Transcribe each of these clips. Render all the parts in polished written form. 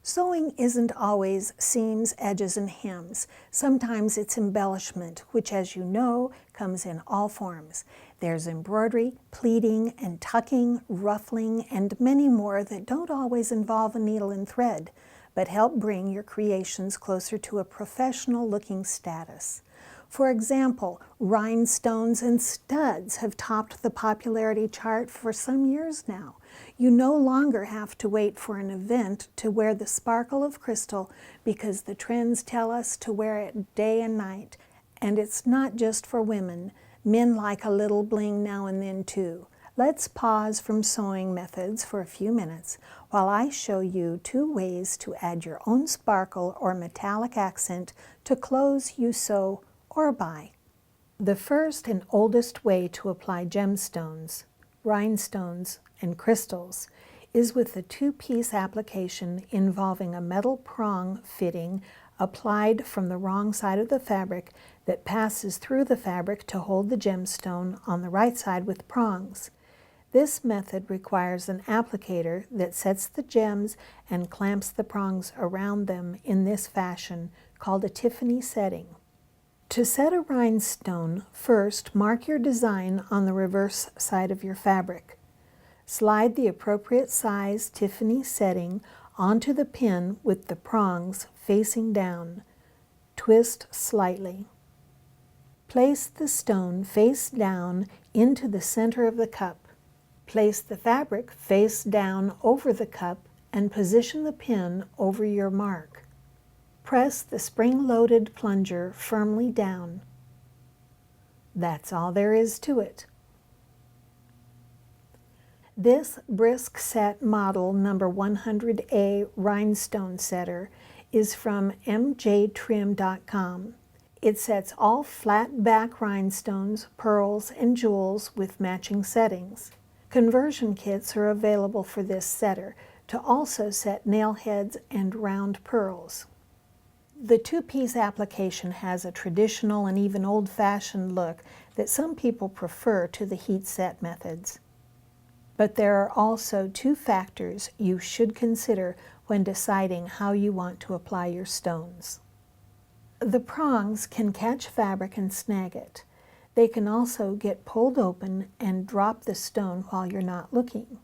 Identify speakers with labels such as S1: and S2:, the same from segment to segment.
S1: Sewing isn't always seams, edges, and hems. Sometimes it's embellishment, which, as you know, comes in all forms. There's embroidery, pleating, and tucking, ruffling, and many more that don't always involve a needle and thread, but help bring your creations closer to a professional-looking status. For example, rhinestones and studs have topped the popularity chart for some years now. You no longer have to wait for an event to wear the sparkle of crystal because the trends tell us to wear it day and night. And it's not just for women. Men like a little bling now and then too. Let's pause from sewing methods for a few minutes while I show you 2 ways to add your own sparkle or metallic accent to clothes you sew or buy. The first and oldest way to apply gemstones, rhinestones, and crystals is with a 2-piece application involving a metal prong fitting applied from the wrong side of the fabric that passes through the fabric to hold the gemstone on the right side with prongs. This method requires an applicator that sets the gems and clamps the prongs around them in this fashion, called a Tiffany setting. To set a rhinestone, first mark your design on the reverse side of your fabric. Slide the appropriate size Tiffany setting onto the pin with the prongs facing down. Twist slightly. Place the stone face down into the center of the cup. Place the fabric face down over the cup and position the pin over your mark. Press the spring-loaded plunger firmly down. That's all there is to it. This brisk set model number 100A rhinestone setter is from mjtrim.com. It sets all flat back rhinestones, pearls, and jewels with matching settings. Conversion kits are available for this setter to also set nail heads and round pearls. The 2-piece application has a traditional and even old-fashioned look that some people prefer to the heat set methods. But there are also 2 factors you should consider when deciding how you want to apply your stones. The prongs can catch fabric and snag it. They can also get pulled open and drop the stone while you're not looking.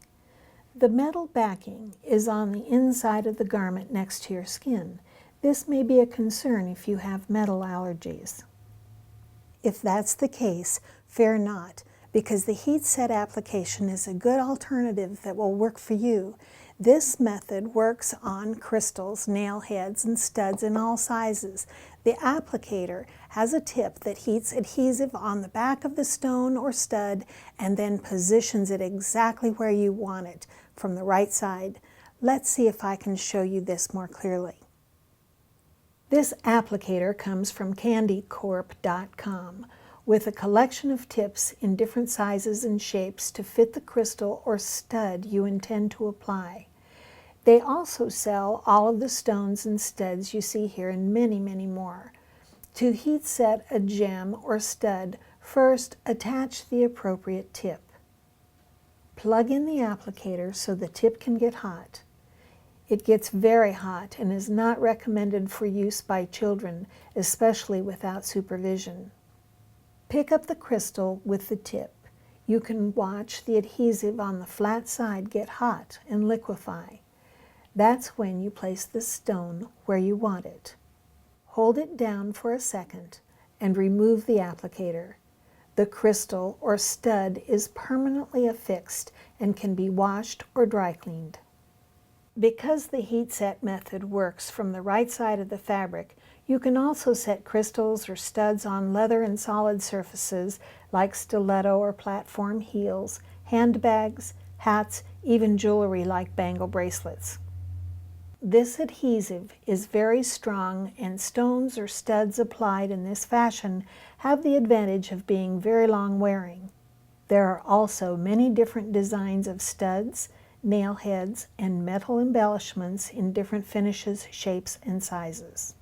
S1: The metal backing is on the inside of the garment next to your skin. This may be a concern if you have metal allergies. If that's the case, fear not, because the heat set application is a good alternative that will work for you. This method works on crystals, nail heads, and studs in all sizes. The applicator has a tip that heats adhesive on the back of the stone or stud and then positions it exactly where you want it, from the right side. Let's see if I can show you this more clearly. This applicator comes from candycorp.com with a collection of tips in different sizes and shapes to fit the crystal or stud you intend to apply. They also sell all of the stones and studs you see here and many, many more. To heat set a gem or stud, first attach the appropriate tip. Plug in the applicator so the tip can get hot. It gets very hot and is not recommended for use by children, especially without supervision. Pick up the crystal with the tip. You can watch the adhesive on the flat side get hot and liquefy. That's when you place the stone where you want it. Hold it down for a second and remove the applicator. The crystal or stud is permanently affixed and can be washed or dry cleaned. Because the heat set method works from the right side of the fabric, you can also set crystals or studs on leather and solid surfaces like stiletto or platform heels, handbags, hats, even jewelry like bangle bracelets. This adhesive is very strong, and stones or studs applied in this fashion have the advantage of being very long wearing. There are also many different designs of studs, nail heads, and metal embellishments in different finishes, shapes, and sizes.